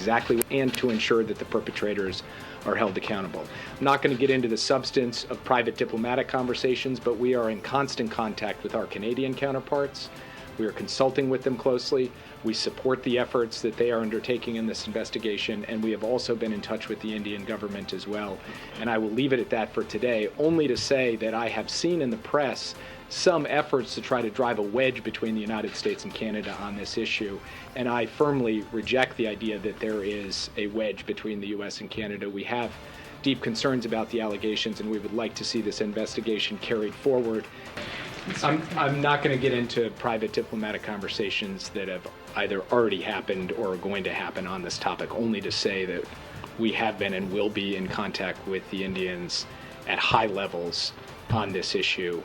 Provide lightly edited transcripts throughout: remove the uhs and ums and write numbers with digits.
Exactly, and to ensure that the perpetrators are held accountable. I'm not going to get into the substance of private diplomatic conversations, but we are in constant contact with our Canadian counterparts. We are consulting with them closely. We support the efforts that they are undertaking in this investigation, and we have also been in touch with the Indian government as well. And I will leave it at that for today, only to say that I have seen in the press some efforts to try to drive a wedge between the United States and Canada on this issue, and I firmly reject the idea that there is a wedge between the US and Canada. We have deep concerns about the allegations, and we would like to see this investigation carried forward. I'm not going to get into private diplomatic conversations that have either already happened or are going to happen on this topic, only to say that we have been and will be in contact with the Indians at high levels on this issue.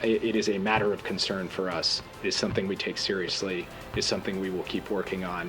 It is a matter of concern for us. It is something we take seriously. It is something we will keep working on.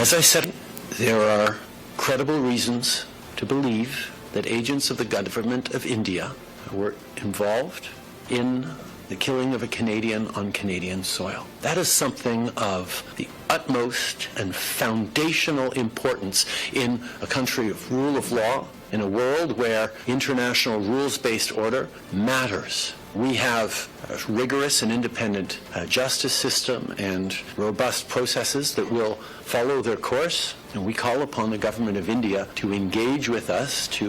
As I said, there are credible reasons to believe that agents of the government of India were involved in the killing of a Canadian on Canadian soil. That is something of the utmost and foundational importance in a country of rule of law, in a world where international rules-based order matters. We have a rigorous and independent justice system and robust processes that will follow their course, and we call upon the government of India to engage with us to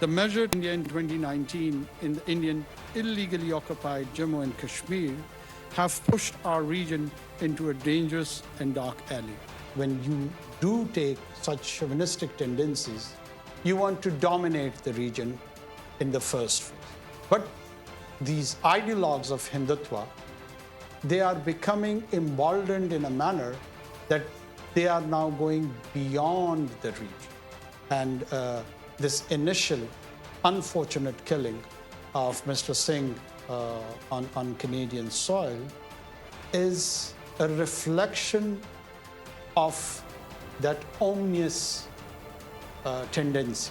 The measure in India in 2019 in the Indian illegally occupied Jammu and Kashmir have pushed our region into a dangerous and dark alley. When you do take such chauvinistic tendencies, you want to dominate the region in the first phase. But these ideologues of Hindutva, they are becoming emboldened in a manner that they are now going beyond the region. And this initial unfortunate killing of Mr. Singh on Canadian soil is a reflection of that ominous tendency.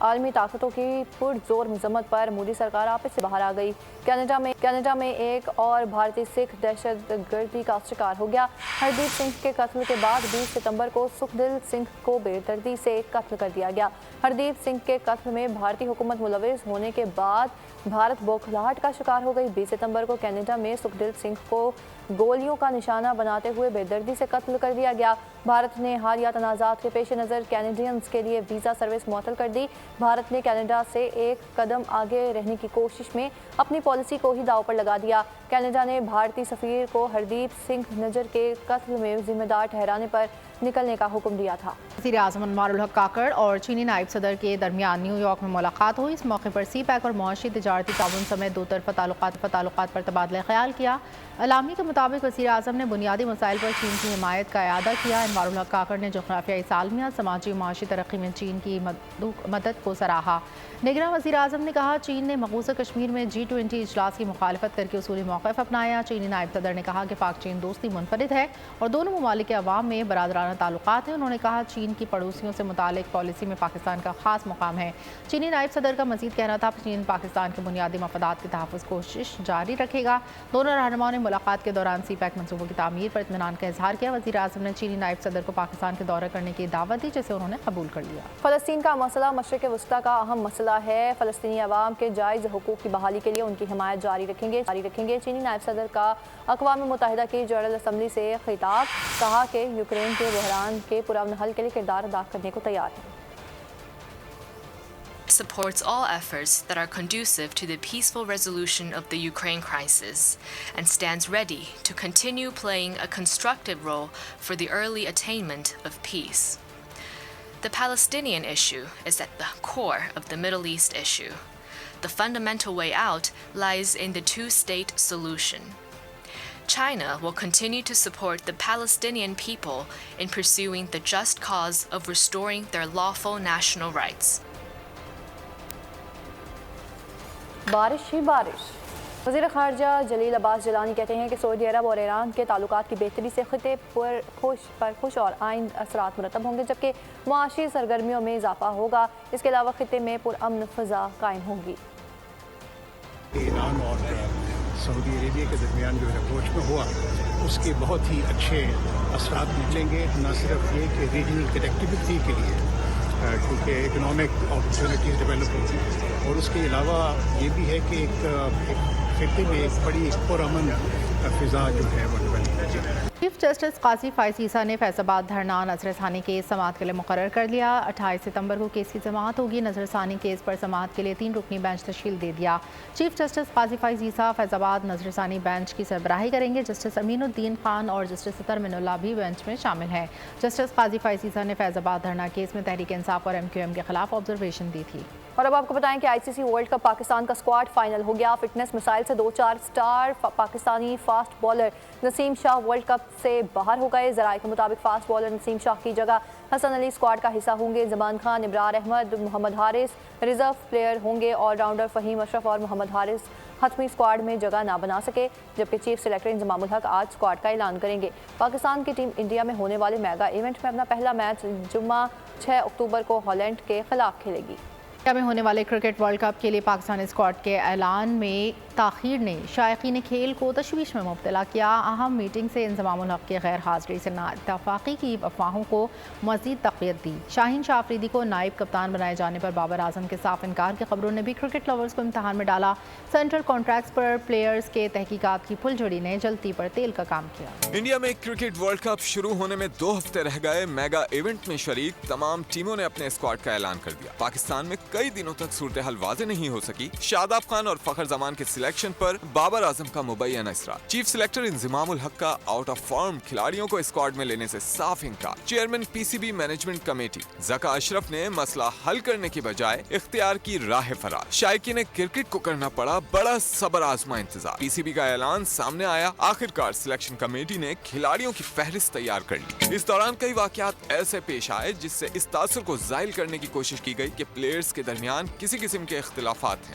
عالمی طاقتوں کی پرزور مذمت پر مودی سرکار آپس سے باہر آ گئی۔ کینیڈا میں ایک اور بھارتی سکھ دہشت گردی کا شکار ہو گیا۔ ہردیپ سنگھ کے قتل کے بعد 20 ستمبر کو سکھدیل سنگھ کو بے دردی سے قتل کر دیا گیا۔ ہردیپ سنگھ کے قتل میں بھارتی حکومت ملوث ہونے کے بعد بھارت بوکھلاہٹ کا شکار ہو گئی۔ 20 ستمبر کو کینیڈا میں سکھدیل سنگھ کو گولیوں کا نشانہ بناتے ہوئے بے دردی سے قتل کر دیا گیا۔ بھارت نے حالیہ تنازعات کے پیش نظر کینیڈینز کے لیے ویزا سروس معطل کر دی۔ بھارت نے کینیڈا سے ایک قدم آگے رہنے کی کوشش میں اپنی پالیسی کو ہی داؤ پر لگا دیا۔ کینیڈا نے بھارتی سفیر کو ہردیپ سنگھ نجر کے قتل میں ذمہ دار ٹھہرانے پر نکلنے کا حکم دیا تھا۔ وزیر اعظم انوار الحق کاکڑ اور چینی نائب صدر کے درمیان نیو یارک میں ملاقات ہوئی۔ اس موقع پر سی پیک اور معاشی تجارتی تعاون سمیت دو طرفہ تعلقات پر تبادلہ خیال کیا۔ اعلامیہ کے مطابق وزیر اعظم نے بنیادی مسائل پر چین کی حمایت کا اعادہ کیا۔ انوار الحق کاکڑ نے جغرافیائی سالمیت، سماجی و معاشی ترقی میں چین کی مدد کو سراہا۔ نگراں وزیر اعظم نے کہا چین نے مقبوضہ کشمیر میں G20 اجلاس کی مخالفت کر کے اصولی موقف اپنایا۔ چینی نائب صدر نے کہا کہ پاک چین دوستی منفرد ہے اور دونوں ممالک کے عوام میں برادرانہ تعلقات ہیں۔ انہوں نے کہا چین کی پڑوسیوں سے متعلق پالیسی میں پاکستان کا خاص مقام ہے۔ چینی نائب صدر کا مزید کہنا تھا چین پاکستان کے بنیادی مفادات کے تحفظ کوشش جاری رکھے گا۔ دونوں رہنماؤں نے ملاقات کے دوران سی پیک منصوبوں کی تعمیر پر اطمینان کا اظہار کیا۔ وزیر اعظم نے چینی نائب صدر کو پاکستان کے دورہ کرنے کی دعوت دی جسے انہوں نے قبول کر لیا۔ فلسطین کا مسئلہ مشرق وسطیٰ کا اہم مسئلہ ہے۔ فلسطینی عوام کے جائز حقوق کی بحالی کے لیے ان کی حمایت جاری رکھیں گے۔ چینی نائب صدر کا اقوام متحدہ کی جنرل اسمبلی سے خطاب، کہا کہ یوکرین کے بحران کے پرامن حل کے لیے کردار ادا کرنے کو تیار ہے۔ Supports all efforts that are conducive to the peaceful resolution of the Ukraine crisis and stands ready to continue playing a constructive role for the early attainment of peace. The Palestinian issue is at the core of the Middle East issue. The fundamental way out lies in the two-state solution. China will continue to support the Palestinian people in pursuing the just cause of restoring their lawful national rights. بارش ہی بارش۔ وزیر خارجہ جلیل عباس جیلانی کہتے ہیں کہ سعودی عرب اور ایران کے تعلقات کی بہتری سے خطے پر خوش اور آئند اثرات مرتب ہوں گے جبکہ معاشی سرگرمیوں میں اضافہ ہوگا۔ اس کے علاوہ خطے میں پرامن فضا قائم ہوگی۔ ایران اور سعودی عربیہ کے درمیان جو اپروچ میں ہوا اس کے بہت ہی اچھے اثرات نکلیں گے، نہ صرف یہ کہ ریجنل کنیکٹیوٹی کے لیے کیونکہ اکنامک اپرچونیٹیز ڈیولپ ہوتی ہیں، اور اس کے علاوہ یہ بھی ہے کہ ایک خطے میں ایک بڑی پرامن فضا جو ہے وہ ڈیولپ ہوتی ہے۔ چیف جسٹس قاضی فائز عیسیٰ نے فیض آباد دھرنا نظر ثانی کیس سماعت کے لیے مقرر کر لیا۔ 28 ستمبر کو کیس کی سماعت ہوگی۔ نظر ثانی کیس پر سماعت کے لیے 3 رکنی بینچ تشکیل دے دیا۔ چیف جسٹس قاضی فائز عیسیٰ فیض آباد نظر ثانی بینچ کی سربراہی کریں گے۔ جسٹس امین الدین خان اور جسٹس ترمن اللہ بھی بینچ میں شامل ہیں۔ جسٹس قاضی فائز عیسیٰ نے فیض آباد دھرنا کیس میں تحریک انصاف اور MQM کے خلاف آبزرویشن دی تھی۔ اور اب آپ کو بتائیں کہ ICC ورلڈ کپ پاکستان کا اسکواڈ فائنل ہو گیا۔ فٹنس مسائل سے 2-4 سٹار پاکستانی فاسٹ بالر نسیم شاہ ورلڈ کپ سے باہر ہو گئے۔ ذرائع کے مطابق فاسٹ بالر نسیم شاہ کی جگہ حسن علی اسکواڈ کا حصہ ہوں گے۔ زمان خان، ابرار احمد، محمد حارث ریزرو پلیئر ہوں گے۔ آل راؤنڈر فہیم اشرف اور محمد حارث حتمی اسکواڈ میں جگہ نہ بنا سکے جبکہ چیف سلیکٹر انضمام الحق آج اسکواڈ کا اعلان کریں گے۔ پاکستان کی ٹیم انڈیا میں ہونے والے میگا ایونٹ میں اپنا پہلا میچ جمعہ 6 اکتوبر کو ہالینڈ کے خلاف کھیلے گی۔ میں ہونے والے کرکٹ ورلڈ کپ کے لیے پاکستانی اسکواڈ کے اعلان میں تاخیر نے شائقین کھیل کو تشویش میں مبتلا کیا۔ اہم میٹنگ سے انضمام الحق کی غیر حاضری سے نااتفاقی کی افواہوں کو مزید تقویت دی۔ شاہین شاہ آفریدی کو نائب کپتان بنائے جانے پر بابر اعظم کے صاف انکار کی خبروں نے بھی کرکٹ لورز کو امتحان میں ڈالا۔ سینٹرل کانٹریکٹس پر پلیئرز کے تحقیقات کی پھل جھڑی نے جلتی پر تیل کا کام کیا۔ انڈیا میں کرکٹ ورلڈ کپ شروع ہونے میں 2 ہفتے رہ گئے۔ میگا ایونٹ میں شریک تمام ٹیموں نے اپنے اسکواڈ کا اعلان کر دیا۔ پاکستان میں کئی دنوں تک صورتحال واضح نہیں ہو سکی۔ شاداب خان اور فخر زمان کے سلیکشن پر بابر اعظم کا مبینہ اصرار۔ چیف سلیکٹر انضمام الحق کا آؤٹ آف فارم کھلاڑیوں کو اسکواڈ میں لینے سے صاف انکار۔ Chairman PCB management committee Zaka Ashraf نے مسئلہ حل کرنے کی بجائے اختیار کی راہ فرار۔ شائقین کرکٹ کو کرنا پڑا بڑا صبر آزما انتظار۔ PCB کا اعلان سامنے آیا۔ آخرکار سلیکشن کمیٹی نے کھلاڑیوں کی فہرست تیار کر لی۔ اس دوران کئی واقعات ایسے پیش آئے جس سے اس تاثر کو زائل کرنے کی کوشش کی گئی کہ پلیئرز کے درمیان کسی قسم کے اختلافات ہیں۔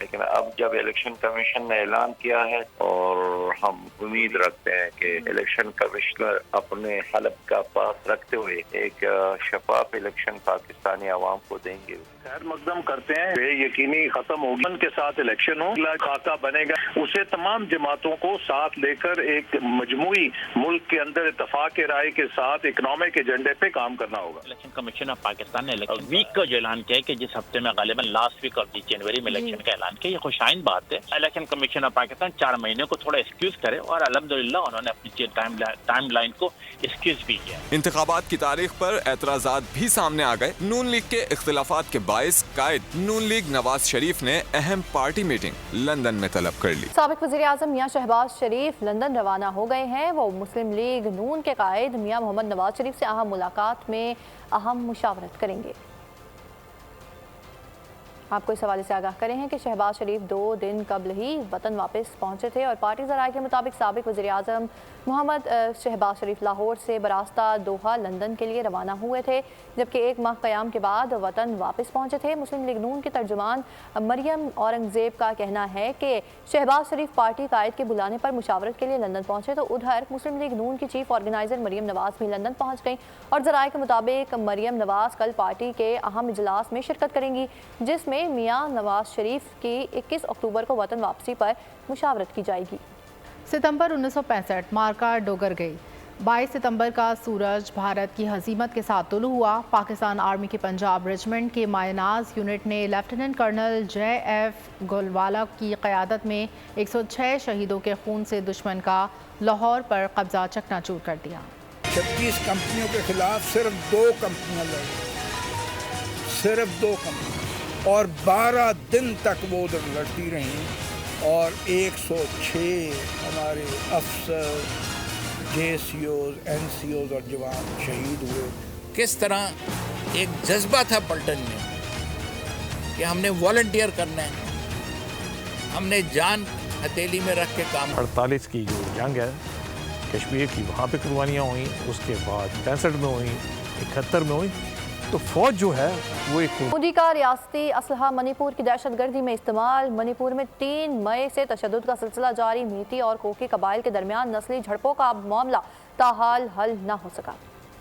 لیکن اب جب الیکشن کمیشن نے اعلان کیا ہے اور ہم امید رکھتے ہیں کہ الیکشن کمشنر اپنے حلف کا پاس رکھتے ہوئے ایک شفاف الیکشن پاکستانی عوام کو دیں گے. خیر مقدم کرتے ہیں بے یقینی ختم ہوگی ان کے ساتھ الیکشن ہو, خاکہ بنے گا, اسے تمام جماعتوں کو ساتھ لے کر ایک مجموعی ملک کے اندر اتفاق رائے کے ساتھ اکنامک ایجنڈے پہ کام کرنا ہوگا. الیکشن کمیشن آف پاکستان نے الیکشن ویک کا جو اعلان کیا ہے کہ جس ہفتے میں غالباً لاسٹ ویک اور 20 جنوری میں الیکشن کا اعلان کیا, یہ خوشائند بات ہے. الیکشن کمیشن آف پاکستان 4 مہینے کو تھوڑا ایکسکیوز کرے اور الحمدللہ انہوں نے اپنی ٹائم لائن کو ایکسکیوز بھی کیا. انتخابات کی تاریخ پر اعتراضات بھی سامنے آ گئے. نون لیگ کے اختلافات کے باعث قائد نون لیگ نواز شریف نے اہم پارٹی میٹنگ لندن میں طلب کر لی. سابق وزیر اعظم میاں شہباز شریف لندن روانہ ہو گئے ہیں. وہ مسلم لیگ نون کے قائد میاں محمد نواز شریف سے اہم ملاقات میں اہم مشاورت کریں گے. آپ کو اس حوالے سے آگاہ کریں ہیں کہ شہباز شریف 2 دن قبل ہی وطن واپس پہنچے تھے اور پارٹی ذرائع کے مطابق سابق وزیر اعظم محمد شہباز شریف لاہور سے براستہ دوحہ لندن کے لیے روانہ ہوئے تھے, جبکہ 1 ماہ قیام کے بعد وطن واپس پہنچے تھے. مسلم لیگ نون کے ترجمان مریم اورنگزیب کا کہنا ہے کہ شہباز شریف پارٹی قائد کے بلانے پر مشاورت کے لیے لندن پہنچے, تو ادھر مسلم لیگ نون کی چیف آرگنائزر مریم نواز بھی لندن پہنچ گئیں اور ذرائع کے مطابق مریم نواز کل پارٹی کے اہم اجلاس میں شرکت کریں گی, جس میں میاں نواز شریف کی 21 اکتوبر کو وطن واپسی پر مشاورت کی جائے گی. ستمبر 1965 مارکا ڈوگر گئی. 22 ستمبر کا سورج بھارت کی ہزیمت کے ساتھ طلوع ہوا. پاکستان آرمی کے پنجاب ریجمنٹ کے مائناز یونٹ نے لیفٹیننٹ کرنل جے ایف گولوالا کی قیادت میں 106 شہیدوں کے خون سے دشمن کا لاہور پر قبضہ چکنا چور کر دیا. 36 کمپنیوں کے خلاف صرف 2 کمپنیاں لڑیں, صرف 2 کمپنیاں, اور 12 دن تک وہ ادھر لڑتی رہیں اور 106 ہمارے افسر, J C Os, N C Os اور جوان شہید ہوئے. کس طرح ایک جذبہ تھا پلٹن میں کہ ہم نے والنٹیئر کرنا ہے, ہم نے جان ہتھیلی میں رکھ کے کام. 48 کی جو جنگ ہے کشمیر کی, وہاں پہ قربانیاں ہوئیں, اس کے بعد 65 میں ہوئیں, 71 میں ہوئیں, تو فوج جو ہے وہ ایک مودی کا ریاستی اسلحہ منی پور کی دہشت گردی میں استعمال. منی پور میں 3 مئی سے تشدد کا سلسلہ جاری. میتی اور کوکی قبائل کے درمیان نسلی جھڑپوں کا معاملہ تاحال حل نہ ہو سکا.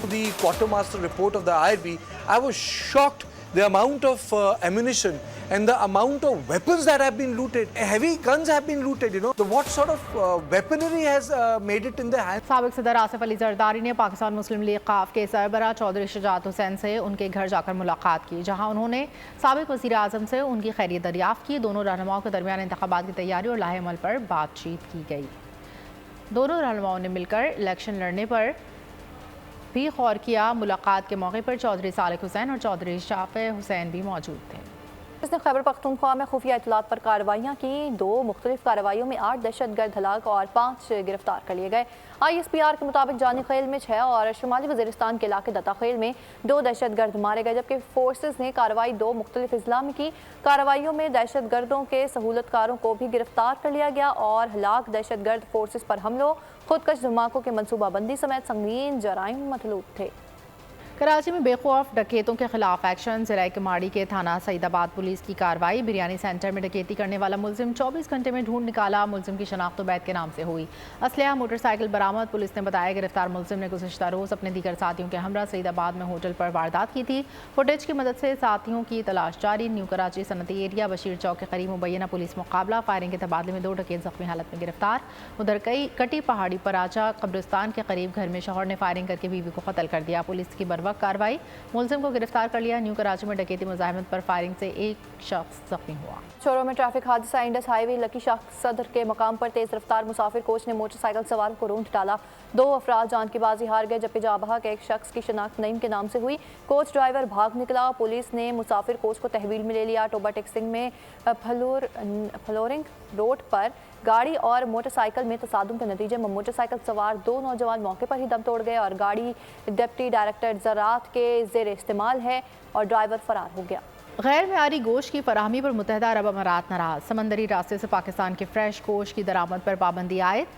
The quartermaster report of the IRB, I was shocked the amount of ammunition and the amount of weapons that have been looted. Heavy guns have been looted, you know. What sort of weaponry has made it in the hands? سابق صدر آصف علی زرداری نے پاکستان مسلم league قاف کے سربراہ چودھری شجاعت حسین سے ان کے گھر جا کر ملاقات کی, جہاں انہوں نے سابق وزیر اعظم سے ان کی خیریت دریافت کی. دونوں رہنماؤں کے درمیان انتخابات کی تیاری اور لاہ عمل پر بات چیت کی گئی. دونوں رہنماؤں نے مل کر الیکشن لڑنے پر بھی غور کیا. ملاقات کے موقع پر چودھری صالح حسین اور چودھری شافع حسین بھی موجود تھے. اس نے خیبر پختونخوا میں خفیہ اطلاعات پر کارروائیاں کی. 2 مختلف کارروائیوں میں 8 دہشت گرد ہلاک اور 5 گرفتار کر لیے گئے. ISPR کے مطابق جانی خیل میں 6 اور شمالی وزیرستان کے علاقے دتا خیل میں 2 دہشت گرد مارے گئے, جبکہ فورسز نے کارروائی 2 مختلف اضلاع میں کی. کارروائیوں میں دہشت گردوں کے سہولت کاروں کو بھی گرفتار کر لیا گیا اور ہلاک دہشت گرد فورسز پر حملوں, خودکش دھماکوں کے منصوبہ بندی سمیت سنگین جرائم مطلوب تھے. کراچی میں بے خوف ڈکیتوں کے خلاف ایکشن. ضلع کماڑی کے تھانہ سعید آباد پولیس کی کارروائی. بریانی سینٹر میں ڈکیتی کرنے والا ملزم 24 گھنٹے میں ڈھونڈ نکالا. ملزم کی شناخت عبید کے نام سے ہوئی. اسلحہ موٹر سائیکل برآمد. پولیس نے بتایا گرفتار ملزم نے گزشتہ روز اپنے دیگر ساتھیوں کے ہمراہ سعید آباد میں ہوٹل پر واردات کی تھی. فوٹیج کی مدد سے ساتھیوں کی تلاش جاری. نیو کراچی صنعتی ایریا بشیر چوک کے قریب مبینہ پولیس مقابلہ. فائرنگ کے تبادلے میں 2 ڈکیت زخمی حالت میں گرفتار. ادھر کٹی پہاڑی پر راجہ قبرستان کے قریب گھر میں شوہر نے فائرنگ کر کے بیوی کو قتل کر دیا. پولیس کی بروقت کارروائی. ملزم کو گرفتار کر لیا. نیو کراچی میں ڈکیتی مزاحمت پر فائرنگ سے 1 شخص زخمی ہوا. چوروں میں ٹریفک حادثہ. انڈس ہائی وے لکی شاہ صدر کے مقام پر تیز رفتار مسافر کوچ نے موٹر سائیکل سوار کو رونٹ ڈالا. 2 افراد جان کی بازی ہار گئے, جبکہ جاں بحق ایک شخص کی شناخت نعیم کے نام سے ہوئی. کوچ ڈرائیور بھاگ نکلا. پولیس نے مسافر کوچ کو تحویل میں لے لیا. ٹوبا ٹیکسنگ میں فلورنگ روڈ پر گاڑی اور موٹر سائیکل میں تصادم کے نتیجے میں موٹر سائیکل سوار 2 نوجوان موقع پر ہی دم توڑ گئے اور گاڑی ڈپٹی ڈائریکٹر زراعت کے زیر استعمال ہے اور ڈرائیور فرار ہو گیا. غیر معیاری گوشت کی فراہمی پر متحدہ عرب امارات ناراض. سمندری راستے سے پاکستان کے فریش گوشت کی درآمد پر پابندی عائد.